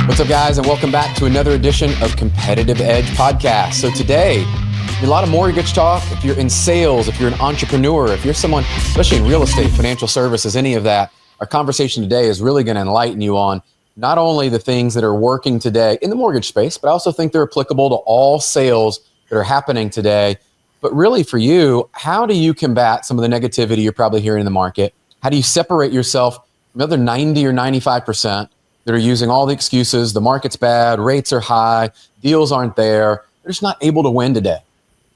What's up, guys, and welcome back to another edition of Competitive Edge Podcast. So today, a lot of mortgage talk. If you're in sales, if you're an entrepreneur, if you're someone, especially in real estate, financial services, any of that, our conversation today is really going to enlighten you on not only the things that are working today in the mortgage space, but I also think they're applicable to all sales that are happening today. But really for you, how do you combat some of the negativity you're probably hearing in the market? How do you separate yourself from the other 90 or 95% that are using all the excuses? The market's bad, rates are high, deals aren't there. They're just not able to win today.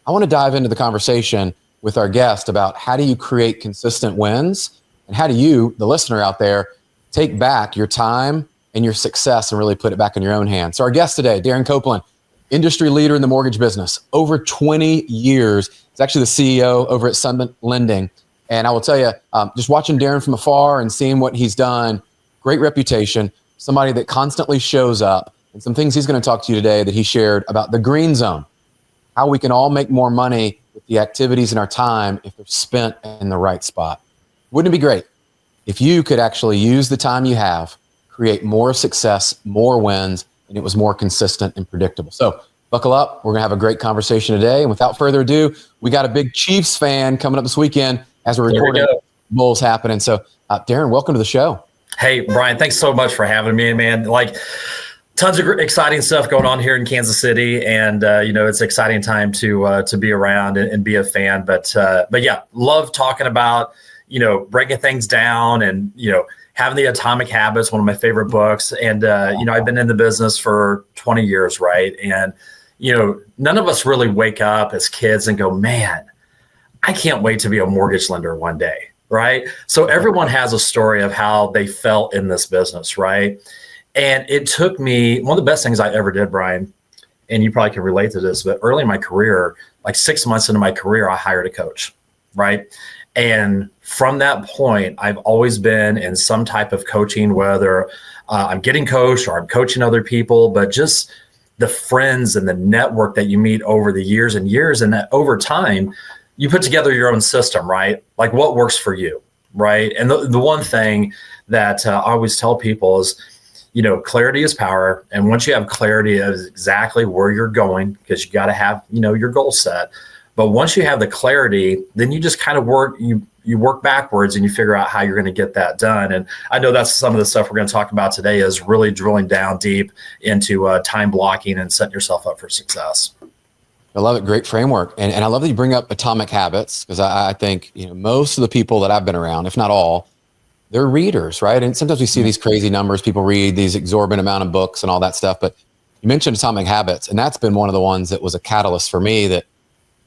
I want to dive into the conversation with our guest about how do you create consistent wins, and how do you, the listener out there, take back your time and your success and really put it back in your own hands. So our guest today, Darren Copeland, industry leader in the mortgage business, over 20 years. He's actually the CEO over at Summit Lending. And I will tell you, just watching Darren from afar and seeing what he's done, great reputation, somebody that constantly shows up, and some things he's going to talk to you today that he shared about the green zone, how we can all make more money with the activities in our time if they're spent in the right spot. Wouldn't it be great if you could actually use the time you have, create more success, more wins, and it was more consistent and predictable? So buckle up. We're going to have a great conversation today. And without further ado, we got a big Chiefs fan coming up this weekend as we're recording. Bulls happening. So Darren, welcome to the show. Hey, Brian, thanks so much for having me, man. Like, tons of exciting stuff going on here in Kansas City, and it's an exciting time to be around and be a fan. But yeah, love talking about breaking things down and having the Atomic Habits, one of my favorite books. And I've been in the business for 20 years, right? And none of us really wake up as kids and go, man, I can't wait to be a mortgage lender one day, right? So everyone has a story of how they felt in this business, right? And it took me, one of the best things I ever did, Brian, and you probably can relate to this, but early in my career, like 6 months into my career, I hired a coach, right? And from that point, I've always been in some type of coaching, whether I'm getting coached or I'm coaching other people, but just the friends and the network that you meet over the years and years, and that over time, you put together your own system, right? Like what works for you, right? And the one thing that I always tell people is, clarity is power. And once you have clarity of exactly where you're going, because you got to have, your goal set. But once you have the clarity, then you just kind of work, you work backwards and you figure out how you're going to get that done. And I know that's some of the stuff we're going to talk about today, is really drilling down deep into time blocking and setting yourself up for success. I love it. Great framework. And I love that you bring up Atomic Habits, because I think, most of the people that I've been around, if not all, they're readers, right? And sometimes we see these crazy numbers. People read these exorbitant amount of books and all that stuff. But you mentioned Atomic Habits, and that's been one of the ones that was a catalyst for me, that I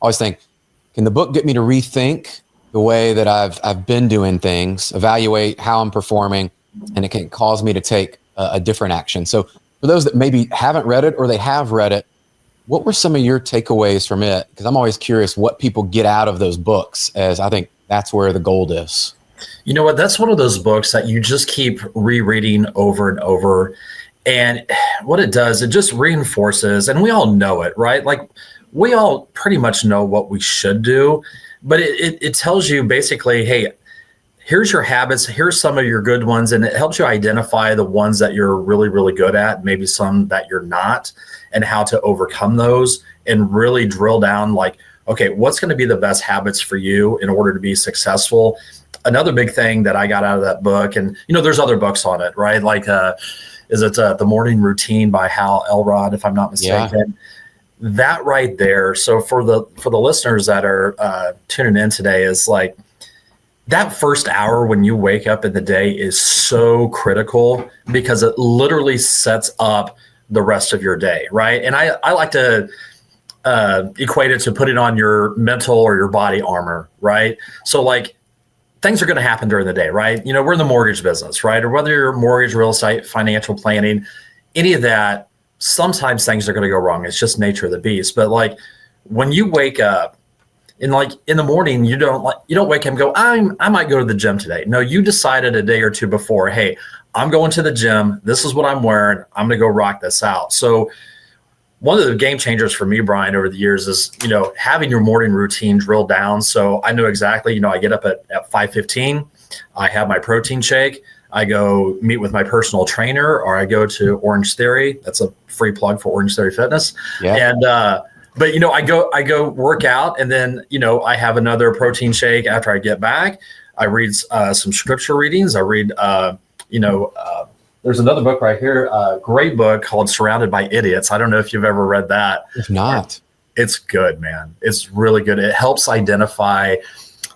always think, can the book get me to rethink the way that I've been doing things, evaluate how I'm performing, and it can cause me to take a different action. So for those that maybe haven't read it or they have read it, what were some of your takeaways from it? Because I'm always curious what people get out of those books, as I think that's where the gold is. You know what? That's one of those books that you just keep rereading over and over. And what it does, it just reinforces, and we all know it, right? Like we all pretty much know what we should do, but it tells you basically, hey, here's your habits, here's some of your good ones, and it helps you identify the ones that you're really, really good at, maybe some that you're not, and how to overcome those, and really drill down like, okay, what's going to be the best habits for you in order to be successful? Another big thing that I got out of that book, and there's other books on it, right? Like, is it The Morning Routine by Hal Elrod, if I'm not mistaken? Yeah. That right there. So for the listeners that are tuning in today, is like that first hour when you wake up in the day is so critical, because it literally sets up the rest of your day, right? And I like to equate it to putting on your mental or your body armor, right? So like, things are going to happen during the day, right? We're in the mortgage business, right? Or whether you're mortgage, real estate, financial planning, any of that, sometimes things are going to go wrong. It's just nature of the beast. But like when you wake up and like in the morning, you don't wake up and go, I might go to the gym today. No, you decided a day or two before, hey, I'm going to the gym. This is what I'm wearing. I'm going to go rock this out. So one of the game changers for me, Brian, over the years is, having your morning routine drilled down. So I know exactly, I get up at 5:15, I have my protein shake, I go meet with my personal trainer, or I go to Orange Theory. That's a free plug for Orange Theory Fitness. Yeah. And, but I go work out, and then, I have another protein shake after I get back. I read some scripture readings. I read, there's another book right here, a great book called Surrounded by Idiots. I don't know if you've ever read that. If not, it's good, man. It's really good. It helps identify,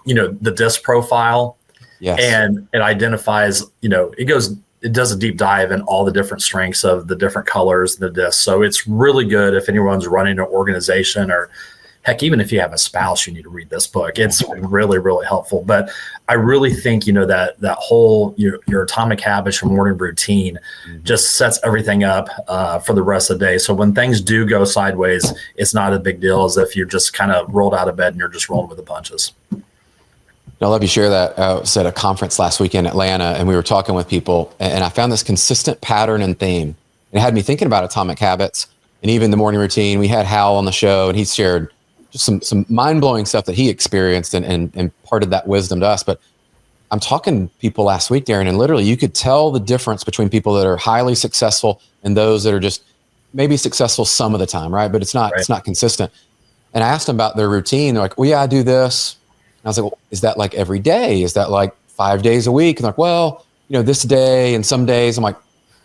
the disc profile. yes. And it identifies, it does a deep dive in all the different strengths of the different colors, the discs. So it's really good if anyone's running an organization, or heck, even if you have a spouse, you need to read this book. It's really, really helpful. But I really think, that whole, your Atomic Habits, your morning routine just sets everything up for the rest of the day. So when things do go sideways, it's not a big deal as if you're just kind of rolled out of bed and you're just rolling with the punches. I love you share that. I was at a conference last week in Atlanta, and we were talking with people, and I found this consistent pattern and theme. It had me thinking about Atomic Habits and even the morning routine. We had Hal on the show, and he shared just some mind-blowing stuff that he experienced and imparted that wisdom to us. But I'm talking to people last week, Darren, and literally you could tell the difference between people that are highly successful and those that are just maybe successful some of the time, right? But it's not consistent. And I asked them about their routine. They're like, well, yeah, I do this. And I was like, well, is that like every day? Is that like 5 days a week? And they're like, well, this day and some days. I'm like,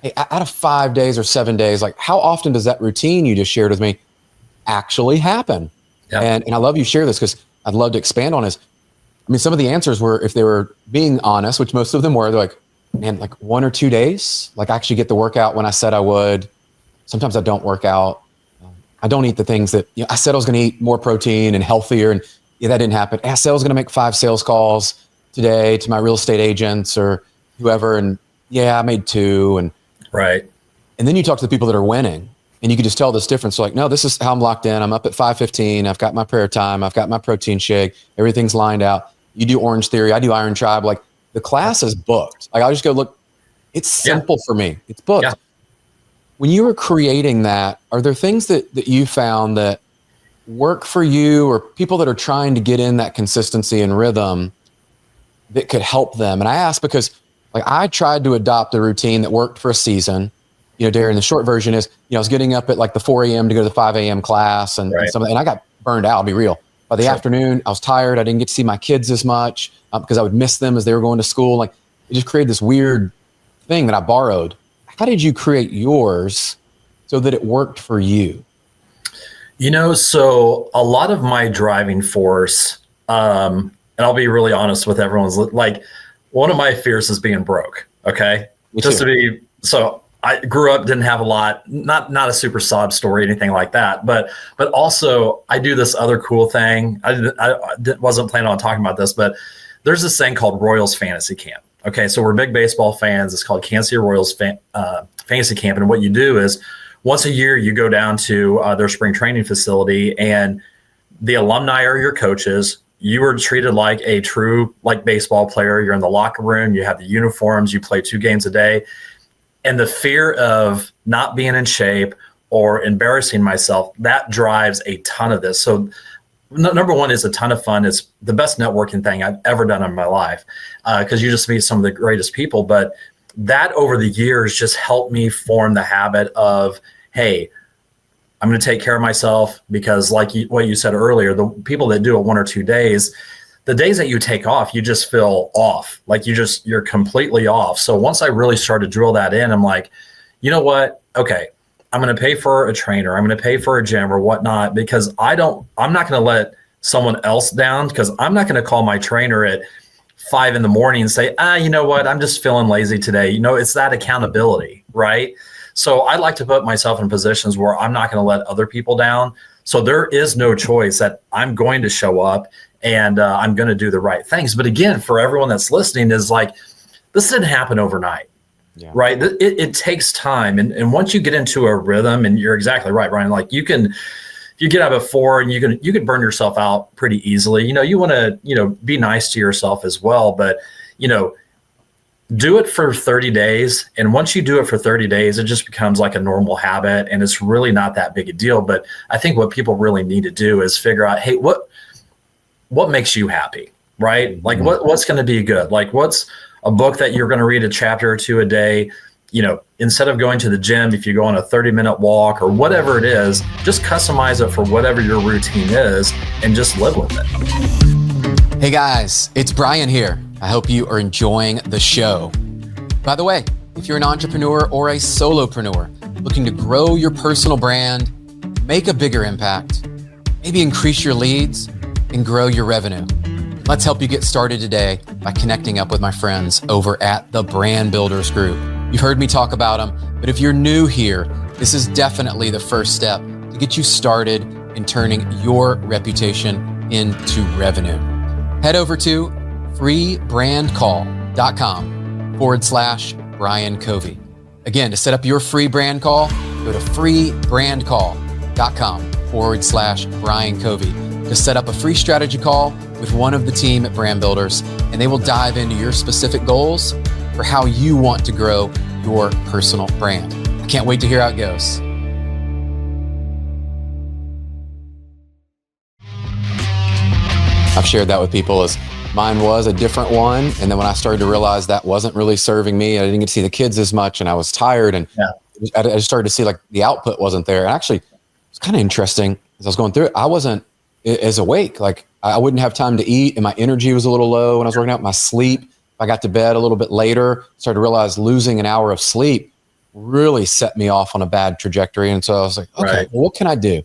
hey, out of 5 days or 7 days, like how often does that routine you just shared with me actually happen? Yeah. And I love you share this because I'd love to expand on this. I mean, some of the answers were, if they were being honest, which most of them were, they're like, man, like 1 or 2 days, like I actually get the workout when I said I would. Sometimes I don't work out. I don't eat the things that, I said I was going to eat more protein and healthier. And yeah, that didn't happen. I said I was going to make 5 sales calls today to my real estate agents or whoever. And yeah, I made 2. And right. And then you talk to the people that are winning, and you can just tell this difference. So like, no, this is how I'm locked in. I'm up at 5:15. I've got my prayer time. I've got my protein shake. Everything's lined out. You do Orange Theory. I do Iron Tribe. Like the class is booked. Like I'll just go look. It's simple for me. It's booked. Yeah. When you were creating that, are there things that you found that work for you, or people that are trying to get in that consistency and rhythm that could help them? And I ask because like I tried to adopt a routine that worked for a season. Darren, the short version is, I was getting up at like the 4 a.m. to go to the 5 a.m. class and I got burned out, I'll be real. By the afternoon, I was tired. I didn't get to see my kids as much because I would miss them as they were going to school. Like it just created this weird thing that I borrowed. How did you create yours so that it worked for you? So a lot of my driving force, and I'll be really honest with everyone's, like one of my fears is being broke. Okay. So I grew up, didn't have a lot, not a super sob story, anything like that. But also I do this other cool thing. I wasn't planning on talking about this, but there's this thing called Royals Fantasy Camp. Okay. So we're big baseball fans. It's called Kansas City Royals Fantasy Camp. And what you do is once a year you go down to their spring training facility, and the alumni are your coaches. You are treated like a true baseball player. You're in the locker room. You have the uniforms. You play 2 games a day. And the fear of not being in shape or embarrassing myself, that drives a ton of this. So number one is a ton of fun. It's the best networking thing I've ever done in my life because you just meet some of the greatest people. But that over the years just helped me form the habit of, hey, I'm going to take care of myself because what you said earlier, the people that do it 1 or 2 days, the days that you take off, you just feel off. Like you're completely off. So once I really started to drill that in, I'm like, you know what? Okay, I'm going to pay for a trainer. I'm going to pay for a gym or whatnot because I'm not going to let someone else down because I'm not going to call my trainer at 5 a.m. and say, you know what? I'm just feeling lazy today. It's that accountability, right? So I like to put myself in positions where I'm not going to let other people down. So there is no choice that I'm going to show up and I'm going to do the right things. But again, for everyone that's listening is like, this didn't happen overnight, right? It takes time. And once you get into a rhythm, and you're exactly right, Ryan, like if you get up at 4 and you can burn yourself out pretty easily. You want to, be nice to yourself as well, but, do it for 30 days. And once you do it for 30 days, it just becomes like a normal habit and it's really not that big a deal. But I think what people really need to do is figure out, hey, what makes you happy, right? Like what's going to be good? Like a book that you're going to read a chapter or two a day. Instead of going to the gym, if you go on a 30-minute walk or whatever it is, just customize it for whatever your routine is and just live with it. Hey guys, it's Brian here. I hope you are enjoying the show. By the way, if you're an entrepreneur or a solopreneur looking to grow your personal brand, make a bigger impact, maybe increase your leads and grow your revenue, let's help you get started today by connecting up with my friends over at the Brand Builders Group. You've heard me talk about them, but if you're new here, this is definitely the first step to get you started in turning your reputation into revenue. Head over to freebrandcall.com/Brian Covey. Again, to set up your free brand call, go to freebrandcall.com/Brian Covey to set up a free strategy call with one of the team at Brand Builders, and they will dive into your specific goals for how you want to grow your personal brand. I can't wait to hear how it goes. I've shared that with people as mine was a different one. And then when I started to realize that wasn't really serving me, I didn't get to see the kids as much and I was tired, and I just started to see like the output wasn't there. And actually it's kind of interesting as I was going through it, I wasn't as awake. Like I wouldn't have time to eat and my energy was a little low when I was working out. My sleep, I got to bed a little bit later, started to realize losing an hour of sleep really set me off on a bad trajectory. And so I was like, okay, well, what can I do?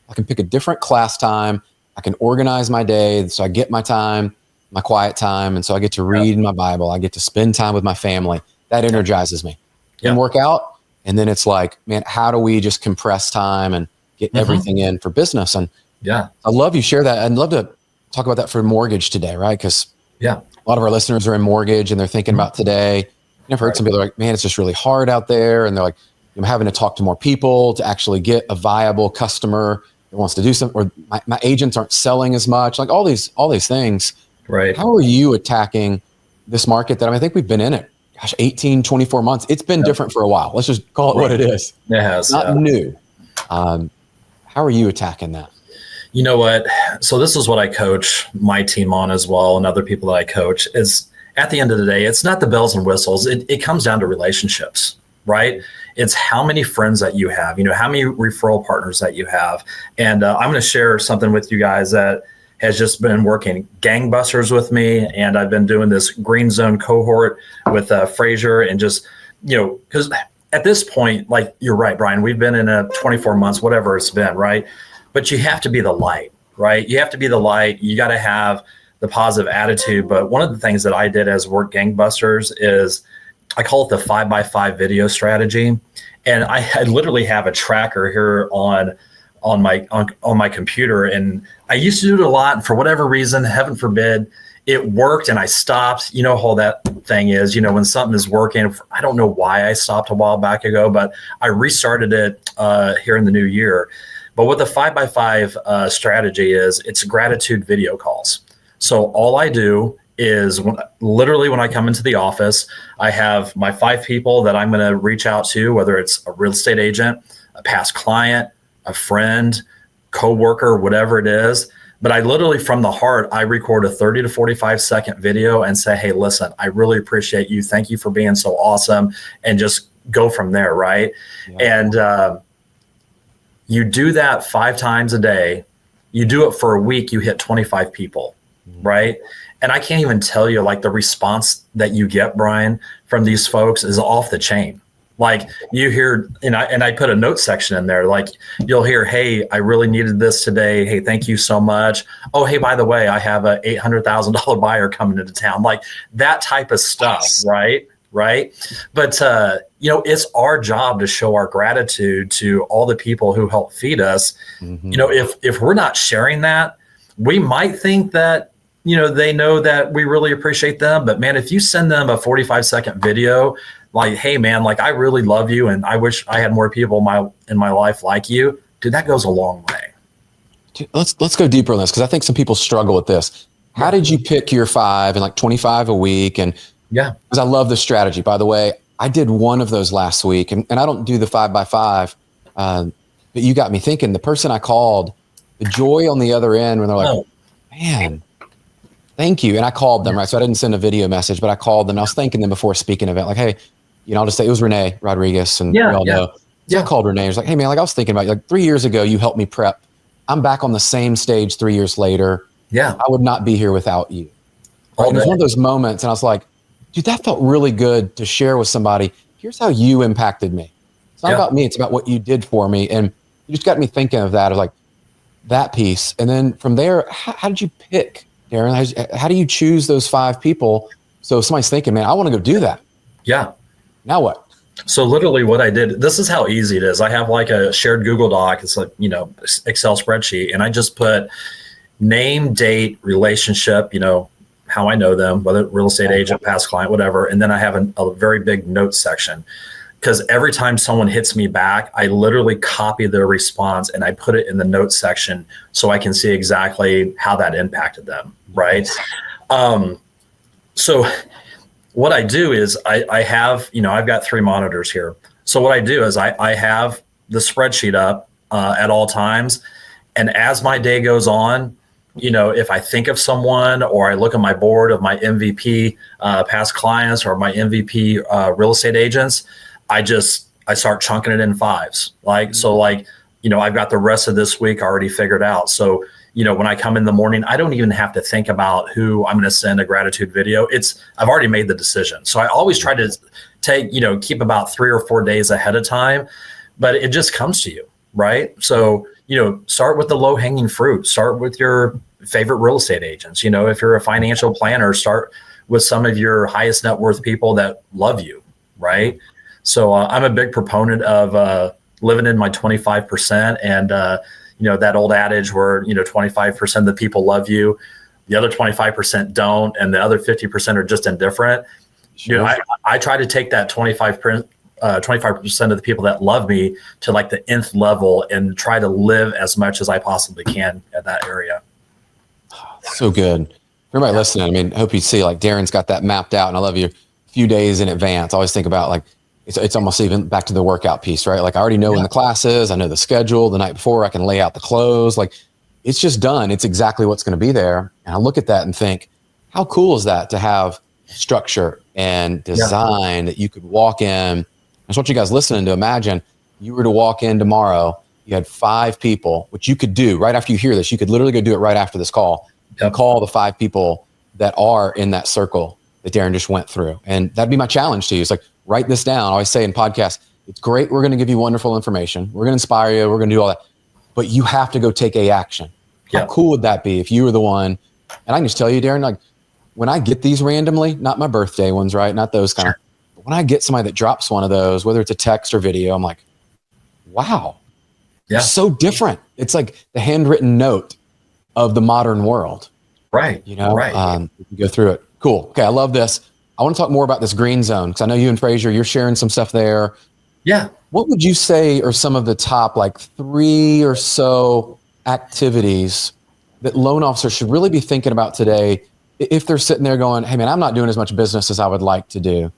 I can pick a different class time. I can organize my day so I get my time, my quiet time. And so I get to read my Bible. I get to spend time with my family. That energizes me. And work out. And then it's like, man, how do we just compress time and get everything in for business? And I love you share that. I'd love to talk about that for mortgage today, right? Because a lot of our listeners are in mortgage and they're thinking about today. I've heard some people are like, man, it's just really hard out there. And they're like, I'm having to talk to more people to actually get a viable customer that wants to do something, or my agents aren't selling as much, like all these things. Right. How are you attacking this market that I think we've been in it, 18, 24 months. It's been different for a while. Let's just call it what it is. It has. Not new. How are you attacking that? You know what? So this is what I coach my team on as well, and other people that I coach is at the end of the day, it's not the bells and whistles. It comes down to relationships, right? It's how many friends that you have, how many referral partners that you have. And I'm going to share something with you guys that has just been working gangbusters with me. And I've been doing this green zone cohort with Frazier, and just, because at this point, like you're right, Brian, we've been in a 24 months, whatever it's been, right? But you have to be the light, right? You have to be the light. You got to have the positive attitude. But one of the things that I did as work gangbusters is I call it the 5x5 video strategy. And I literally have a tracker here on my computer. And I used to do it a lot. And for whatever reason, heaven forbid, it worked and I stopped. You know how that thing is, when something is working. I don't know why I stopped a while back ago, but I restarted it here in the new year. But what the 5x5 strategy is, it's gratitude video calls. So all I do is when I come into the office, I have my 5 people that I'm going to reach out to, whether it's a real estate agent, a past client, a friend, coworker, whatever it is. But I literally, from the heart, I record a 30 to 45 second video and say, hey, listen, I really appreciate you. Thank you for being so awesome. And just go from there, right? Yeah. And you do that 5 times a day. You do it for a week, you hit 25 people, right? And I can't even tell you, like, the response that you get, Brian, from these folks is off the chain. Like, you hear, and I put a note section in there, like you'll hear, hey, I really needed this today. Hey, thank you so much. Oh, hey, by the way, I have a $800,000 buyer coming into town. Like that type of stuff, nice. Right. But, it's our job to show our gratitude to all the people who help feed us. Mm-hmm. If we're not sharing that, we might think that, they know that we really appreciate them. But man, if you send them a 45-second video, like, hey man, like I really love you and I wish I had more people in my life like you, dude, that goes a long way. Dude, let's go deeper on this, because I think some people struggle with this. How did you pick your 5 and like 25 a week? And because I love the strategy. By the way, I did one of those last week, and I don't do the 5x5, but you got me thinking. The person I called, the joy on the other end when they're like, man, Thank you. And I called them, right? So I didn't send a video message, but I called them. I was thanking them before a speaking event, like, hey, I'll just say it was Renee Rodriguez, and we all know. So I called Renee. I was like, hey man, like I was thinking about you. Like 3 years ago, you helped me prep. I'm back on the same stage 3 years later. Yeah. I would not be here without you. Right? It was one of those moments, and I was like, dude, that felt really good to share with somebody. Here's how you impacted me. It's not about me. It's about what you did for me. And you just got me thinking of that, of like that piece. And then from there, how did you pick, Darren? How do you choose those 5 people? So if somebody's thinking, man, I want to go do that. Yeah. Now what? So literally what I did, this is how easy it is. I have like a shared Google Doc. It's like, Excel spreadsheet. And I just put name, date, relationship, how I know them, whether real estate agent, past client, whatever. And then I have a very big notes section, because every time someone hits me back, I literally copy their response and I put it in the notes section so I can see exactly how that impacted them. Right. So what I do is I have, I've got 3 monitors here. So what I do is I have the spreadsheet up at all times. And as my day goes on, if I think of someone, or I look at my board of my MVP past clients or my MVP real estate agents, I start chunking it in 5s. I've got the rest of this week already figured out. So, when I come in the morning, I don't even have to think about who I'm going to send a gratitude video. I've already made the decision. So I always try to keep about 3 or 4 days ahead of time, but it just comes to you, right? So, start with the low hanging fruit. Start with your favorite real estate agents. If you're a financial planner, start with some of your highest net worth people that love you, right? So I'm a big proponent of living in my 25%, and that old adage where 25% of the people love you, the other 25% don't, and the other 50% are just indifferent. Sure. I try to take that 25% of the people that love me to like the nth level and try to live as much as I possibly can at that area. So good. Everybody listening, I hope you see like Darren's got that mapped out, and I love you a few days in advance. I always think about like, it's almost even back to the workout piece, right? Like I already know when the class is, I know the schedule the night before, I can lay out the clothes. Like it's just done. It's exactly what's going to be there. And I look at that and think, how cool is that to have structure and design that you could walk in. I just want you guys listening to imagine you were to walk in tomorrow, you had 5 people, which you could do right after you hear this. You could literally go do it right after this call and call the 5 people that are in that circle that Darren just went through. And that'd be my challenge to you. It's like, write this down. I always say in podcasts, it's great. We're going to give you wonderful information. We're going to inspire you. We're going to do all that, but you have to go take a action. How cool would that be if you were the one? And I can just tell you, Darren, like when I get these randomly, not my birthday ones, right? Not those kind of, but when I get somebody that drops one of those, whether it's a text or video, I'm like, wow, they're so different. It's like the handwritten note of the modern world. Right. We can go through it. Cool. Okay. I love this. I want to talk more about this green zone, because I know you and Fraser, you're sharing some stuff there. Yeah. What would you say are some of the top like 3 or so activities that loan officers should really be thinking about today if they're sitting there going, hey man, I'm not doing as much business as I would like to do?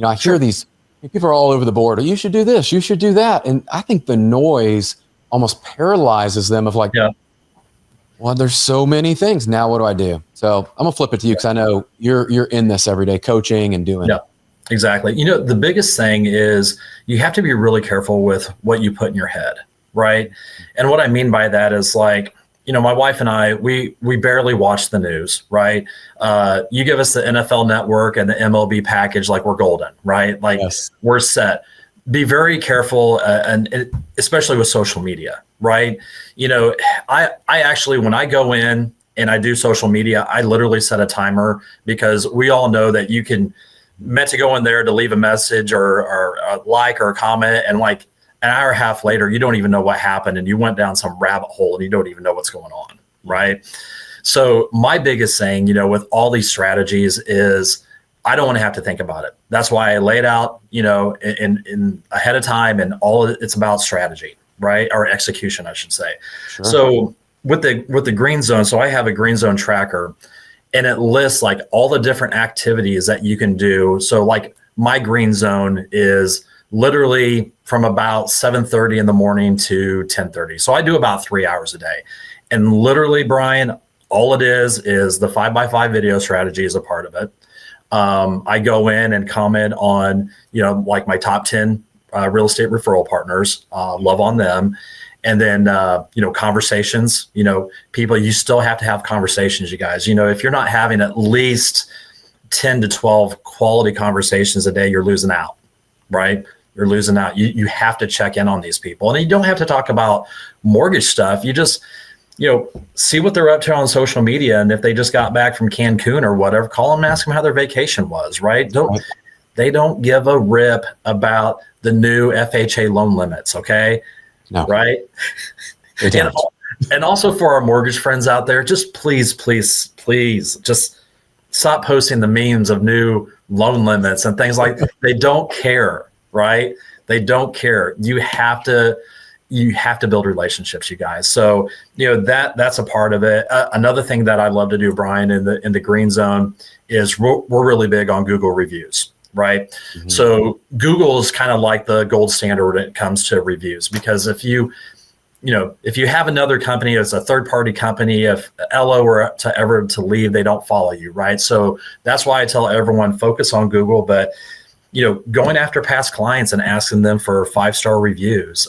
I hear these people are all over the board. You should do this, you should do that. And I think the noise almost paralyzes them of like, well, there's so many things. Now what do I do? So I'm gonna flip it to you, because I know you're in this every day, coaching and doing. Yeah, exactly. The biggest thing is you have to be really careful with what you put in your head, right? And what I mean by that is like, my wife and I, we barely watch the news, right? You give us the NFL Network and the MLB package, like we're golden, right? Like we're set. Be very careful, and especially with social media, right? I actually, when I go in and I do social media, I literally set a timer, because we all know that you can meant to go in there to leave a message or a like or a comment, and like an hour and a half later, you don't even know what happened, and you went down some rabbit hole and you don't even know what's going on, right? So my biggest thing, with all these strategies is I don't want to have to think about it. That's why I lay it out, in ahead of time, and all of it, it's about strategy, right? Or execution, I should say. Sure. So with the green zone, so I have a green zone tracker, and it lists like all the different activities that you can do. So like my green zone is literally from about 7:30 in the morning to 10:30. So I do about 3 hours a day. And literally, Brian, All it is the 5x5 video strategy is a part of it. I go in and comment on, like my top 10 real estate referral partners, love on them. And then, conversations, people, you still have to have conversations, you guys. If you're not having at least 10 to 12 quality conversations a day, you're losing out, right? You're losing out. You have to check in on these people. And you don't have to talk about mortgage stuff. You just, see what they're up to on social media. And if they just got back from Cancun or whatever, call them and ask them how their vacation was, right? They don't give a rip about the new FHA loan limits, okay? No. Right? And also for our mortgage friends out there, just please just stop posting the memes of new loan limits and things like that. They don't care, right? They don't care. You have to build relationships, you guys. So, that's a part of it. Another thing that I love to do, Brian, in the green zone is we're really big on Google reviews, right? Mm-hmm. So Google is kind of like the gold standard when it comes to reviews, because if you have another company, it's a third-party company, if LO were to leave, they don't follow you, right? So that's why I tell everyone, focus on Google, but going after past clients and asking them for 5-star reviews.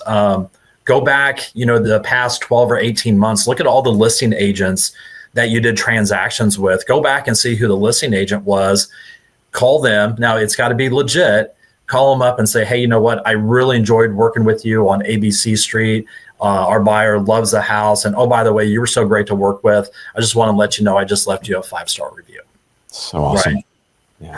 Go back, the past 12 or 18 months, look at all the listing agents that you did transactions with. Go back and see who the listing agent was. Call them. Now, it's got to be legit. Call them up and say, hey, you know what? I really enjoyed working with you on ABC Street. Our buyer loves the house. And, oh, by the way, you were so great to work with. I just want to let you know I just left you a 5-star review. So awesome. Right. Yeah.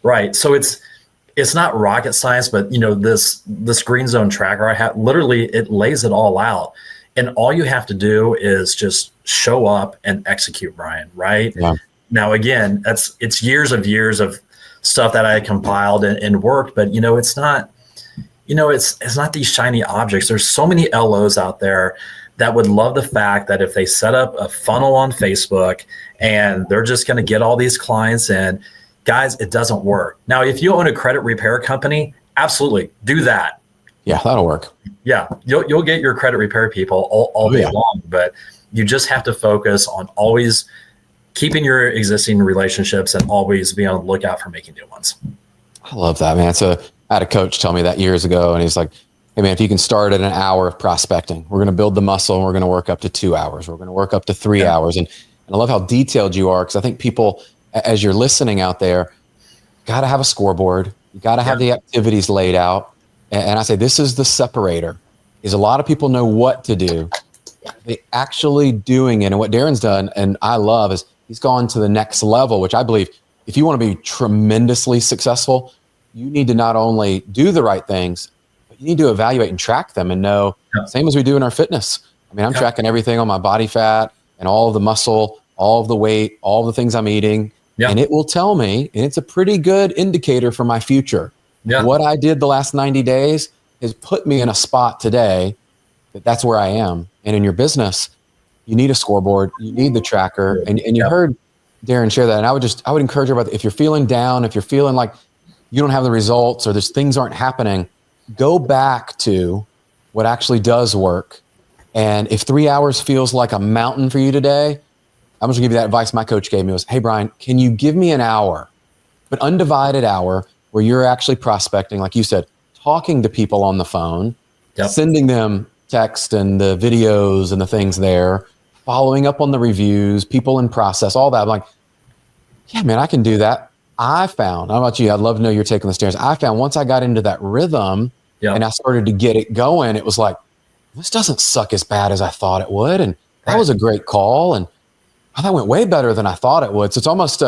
Right. So it's not rocket science, but this green zone tracker I have, literally it lays it all out. And all you have to do is just show up and execute, Brian, right? Yeah. Now, again, it's years of stuff that I compiled and worked, but it's not, it's not these shiny objects. There's so many LOs out there that would love the fact that if they set up a funnel on Facebook and they're just going to get all these clients in. Guys, it doesn't work. Now, if you own a credit repair company, absolutely do that. Yeah, that'll work. Yeah, you'll get your credit repair people all day long, but you just have to focus on always keeping your existing relationships and always be on the lookout for making new ones. I love that, man. I had a coach tell me that years ago, and he's like, hey, man, if you can start at an hour of prospecting, we're going to build the muscle and we're going to work up to 2 hours. We're going to work up to 3 hours. And I love how detailed you are, because I think people, as you're listening out there, got to have a scoreboard. You got to have the activities laid out. And I say, this is the separator, is a lot of people know what to do. They actually doing it. And what Darren's done, and I love, is he's gone to the next level, which I believe if you want to be tremendously successful, you need to not only do the right things, but you need to evaluate and track them and know, same as we do in our fitness. I mean, I'm tracking everything on my body fat and all of the muscle, all of the weight, all of the things I'm eating. And it will tell me, and it's a pretty good indicator for my future. What I did the last 90 days has put me in a spot today that's where I am. And in your business, you need a scoreboard, you need the tracker. And you heard Darren share that. And I would encourage everybody, if you're feeling down, if you're feeling like you don't have the results or there's things aren't happening, go back to what actually does work. And if 3 hours feels like a mountain for you today, I'm just gonna give you that advice my coach gave me was, hey, Brian, can you give me an hour, but undivided hour where you're actually prospecting, like you said, talking to people on the phone, sending them text and the videos and the things there, following up on the reviews, people in process, all that. I'm like, yeah, man, I can do that. I found, how about you? I'd love to know you're taking the stairs. I found once I got into that rhythm and I started to get it going, it was like, this doesn't suck as bad as I thought it would. And that was a great call. And that went way better than I thought it would. So it's almost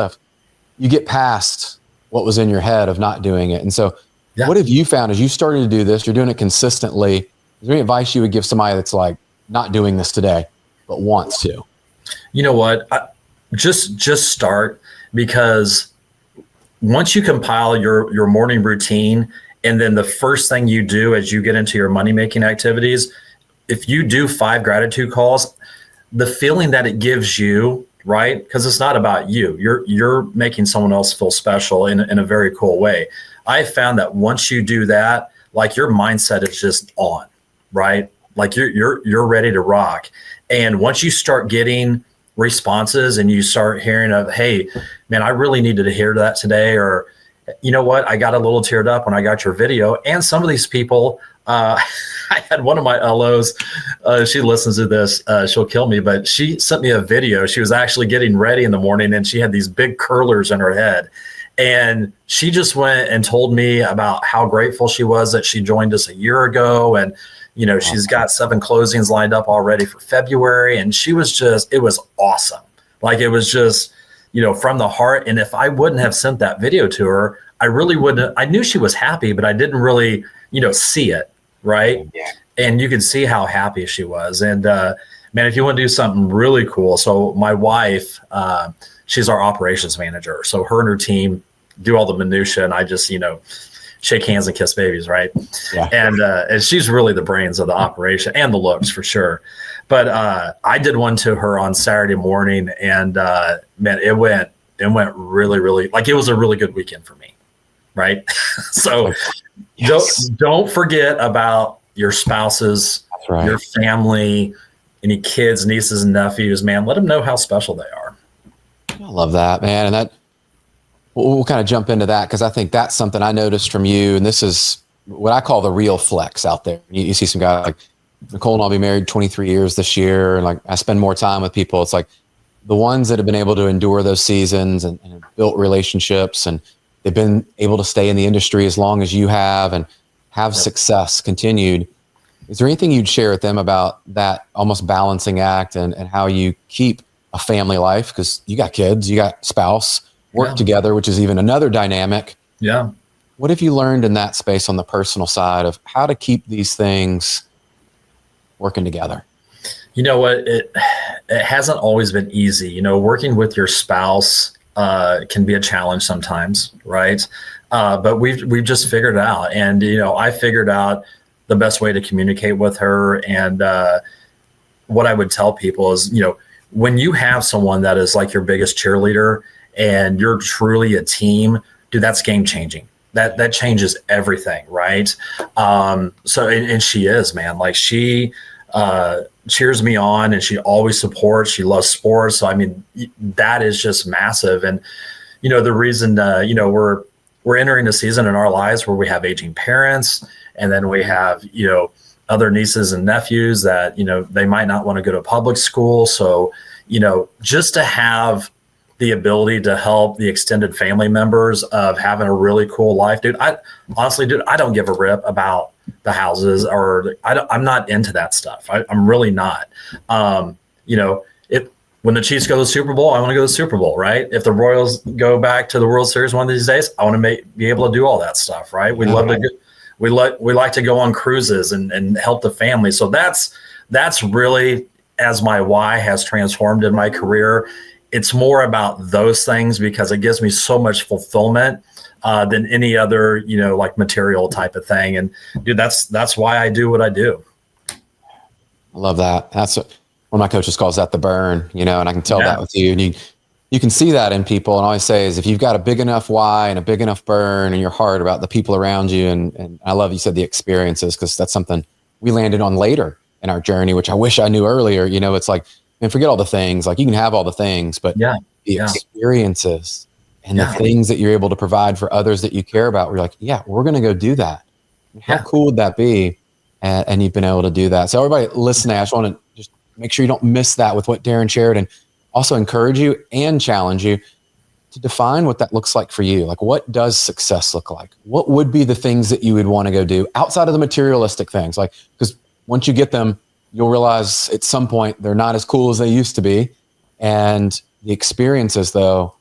you get past what was in your head of not doing it. And so what have you found as you started to do this? You're doing it consistently. Is there any advice you would give somebody that's like not doing this today, but wants to? You know what? Just start, because once you compile your morning routine, and then the first thing you do as you get into your money-making activities, if you do 5 gratitude calls, the feeling that it gives you, right? Because it's not about you. You're making someone else feel special in a very cool way. I found that once you do that, like your mindset is just on, right? Like you're ready to rock. And once you start getting responses and you start hearing of, hey, man, I really needed to hear that today, or you know what, I got a little teared up when I got your video. And some of these people, I had one of my LOs, she listens to this, she'll kill me, but she sent me a video. She was actually getting ready in the morning and she had these big curlers in her head. And she just went and told me about how grateful she was that she joined us a year ago. And, you know, she's got 7 closings lined up already for February. And she was just, it was awesome. Like, it was just, you know, from the heart. And if I wouldn't have sent that video to her, I really wouldn't. I knew she was happy, but I didn't really, you know, see it. Right. Yeah. And you could see how happy she was. And, man, if you want to do something really cool. So my wife, she's our operations manager. So her and her team do all the minutia, and I just, you know, shake hands and kiss babies, right? Yeah. And she's really the brains of the operation and the looks for sure. But I did one to her on Saturday morning, and man, it went really, really, like, it was a really good weekend for me, right? So yes. don't forget about your spouses, right, your family, any kids, nieces and nephews, man. Let them know how special they are. I love that, man. And that we'll kind of jump into that, because I think that's something I noticed from you. And this is what I call the real flex out there. You see some guys like Nicole and I'll be married 23 years this year. And like, I spend more time with people. It's like the ones that have been able to endure those seasons and have built relationships, and they've been able to stay in the industry as long as you have and have success continued. Is there anything you'd share with them about that almost balancing act and how you keep a family life? Because you got kids, you got spouse, work together, which is even another dynamic. Yeah. What have you learned in that space on the personal side of how to keep these things working together? You know what? It hasn't always been easy. You know, working with your spouse can be a challenge sometimes, right? But we've just figured it out. And, you know, I figured out the best way to communicate with her. And what I would tell people is, you know, when you have someone that is like your biggest cheerleader and you're truly a team, dude, that's game changing. That changes everything, right? So, and she is, man, like, she cheers me on, and she always supports. She loves sports. So, I mean, that is just massive. And, you know, the reason, you know, we're entering a season in our lives where we have aging parents, and then we have, you know, other nieces and nephews that, you know, they might not want to go to public school. So, you know, just to have the ability to help the extended family members of having a really cool life, dude. I honestly, dude, I don't give a rip about the houses, or I'm not into that stuff. I'm really not. You know, when the Chiefs go to the Super Bowl, I want to go to the Super Bowl, right? If the Royals go back to the World Series one of these days, I want to be able to do all that stuff, right? We love to we like to go on cruises and help the family. So that's really, as my why has transformed in my career. It's more about those things because it gives me so much fulfillment than any other, you know, like material type of thing. And dude, that's why I do what I do. I love that. That's one of my coaches calls that the burn, you know, and I can tell that with you. And you can see that in people. And all I say is, if you've got a big enough why and a big enough burn in your heart about the people around you, and I love you said the experiences, because that's something we landed on later in our journey, which I wish I knew earlier. You know, it's like, and forget all the things, like you can have all the things, but the experiences and the things that you're able to provide for others that you care about, we're like, we're going to go do that. How cool would that be? And you've been able to do that. So everybody listening, I just want to just make sure you don't miss that with what Darren shared, and also encourage you and challenge you to define what that looks like for you. Like, what does success look like? What would be the things that you would want to go do outside of the materialistic things? Like, because once you get them, you'll realize at some point they're not as cool as they used to be. And the experiences, though,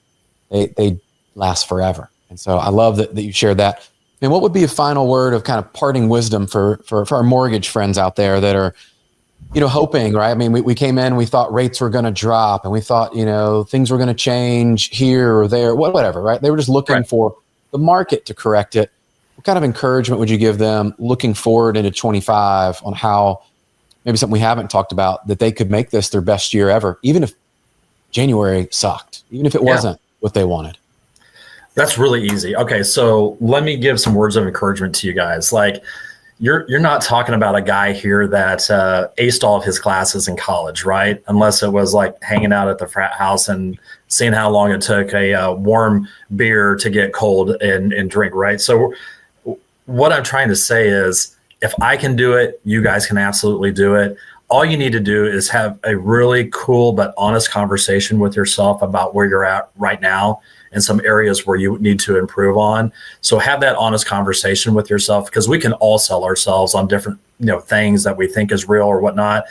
they last forever. And so I love that you shared that. And what would be a final word of kind of parting wisdom for our mortgage friends out there that are, you know, hoping, right? I mean, we came in, we thought rates were going to drop, and we thought, you know, things were going to change here or there, whatever, right? They were just looking for the market to correct it. What kind of encouragement would you give them looking forward into 25 on how, maybe something we haven't talked about, that they could make this their best year ever, even if January sucked, even if it wasn't what they wanted? That's really easy. Okay, so let me give some words of encouragement to you guys. Like, you're not talking about a guy here that aced all of his classes in college, right? Unless it was like hanging out at the frat house and seeing how long it took a warm beer to get cold and drink, right? So what I'm trying to say is, if I can do it, you guys can absolutely do it. All you need to do is have a really cool but honest conversation with yourself about where you're at right now and some areas where you need to improve on. So have that honest conversation with yourself, because we can all sell ourselves on different, things that we think is real or whatnot.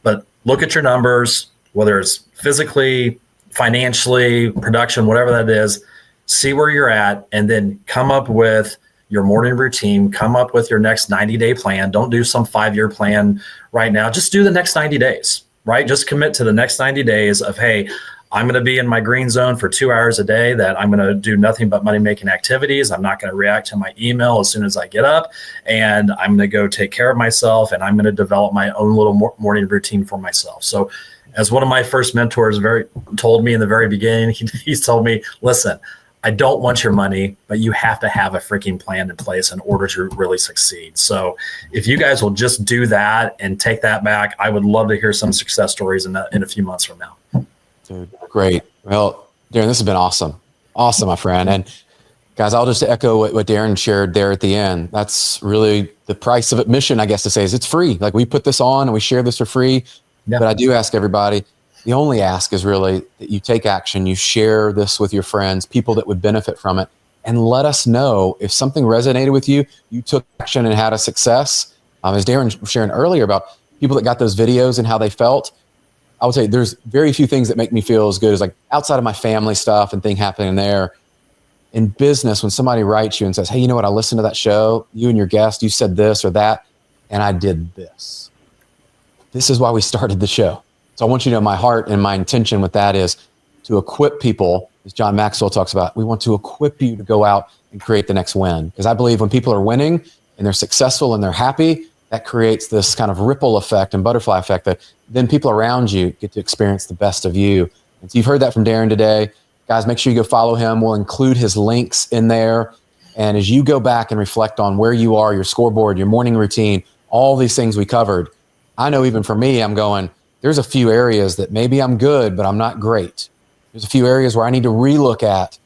But look at your numbers, whether it's physically, financially, production, whatever that is, see where you're at, and then come up with your morning routine, come up with your next 90-day plan. Don't do some 5-year plan right now. Just do the next 90 days, right? Just commit to the next 90 days of, hey, I'm going to be in my green zone for 2 hours a day, that I'm going to do nothing but money-making activities. I'm not going to react to my email as soon as I get up, and I'm going to go take care of myself, and I'm going to develop my own little morning routine for myself. So as one of my first mentors told me in the very beginning, he's told me, listen, I don't want your money, but you have to have a freaking plan in place in order to really succeed. So if you guys will just do that and take that back, I would love to hear some success stories in a few months from now. Dude, great. Well, Darren, this has been awesome. Awesome, my friend. And guys, I'll just echo what Darren shared there at the end. That's really the price of admission, I guess to say, is it's free. Like, we put this on and we share this for free. Yeah. But I do ask everybody, the only ask is really that you take action, you share this with your friends, people that would benefit from it, and let us know if something resonated with you, you took action and had a success. As Darren was sharing earlier about people that got those videos and how they felt, I would say there's very few things that make me feel as good as, like, outside of my family stuff and thing happening there. In business, when somebody writes you and says, hey, you know what, I listened to that show, you and your guest, you said this or that, and I did this. This is why we started the show. So I want you to know my heart and my intention with that is to equip people, as John Maxwell talks about. We want to equip you to go out and create the next win. Because I believe when people are winning and they're successful and they're happy, that creates this kind of ripple effect and butterfly effect that then people around you get to experience the best of you. And so you've heard that from Darren today. Guys, make sure you go follow him. We'll include his links in there. And as you go back and reflect on where you are, your scoreboard, your morning routine, all these things we covered, I know even for me, I'm going, there's a few areas that maybe I'm good, but I'm not great. There's a few areas where I need to relook at,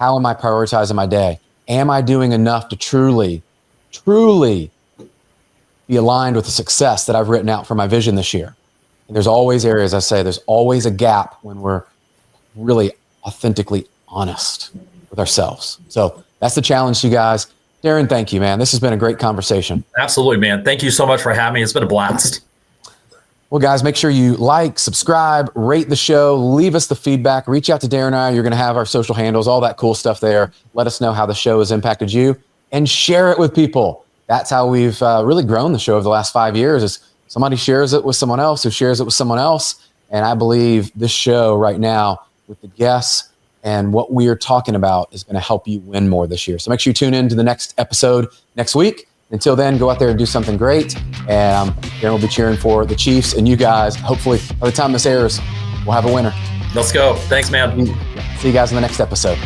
how am I prioritizing my day? Am I doing enough to truly be aligned with the success that I've written out for my vision this year? And there's always areas, I say, there's always a gap when we're really authentically honest with ourselves. So that's the challenge to you guys. Darren, thank you, man. This has been a great conversation. Absolutely, man. Thank you so much for having me. It's been a blast. Well, guys, make sure you like, subscribe, rate the show, leave us the feedback, reach out to Darren and I. You're going to have our social handles, all that cool stuff there. Let us know how the show has impacted you and share it with people. That's how we've really grown the show over the last 5 years, is somebody shares it with someone else who shares it with someone else. And I believe this show right now with the guests and what we are talking about is going to help you win more this year. So make sure you tune in to the next episode next week. Until then, go out there and do something great. And Darren will be cheering for the Chiefs and you guys. Hopefully, by the time this airs, we'll have a winner. Let's go. Thanks, man. See you guys in the next episode.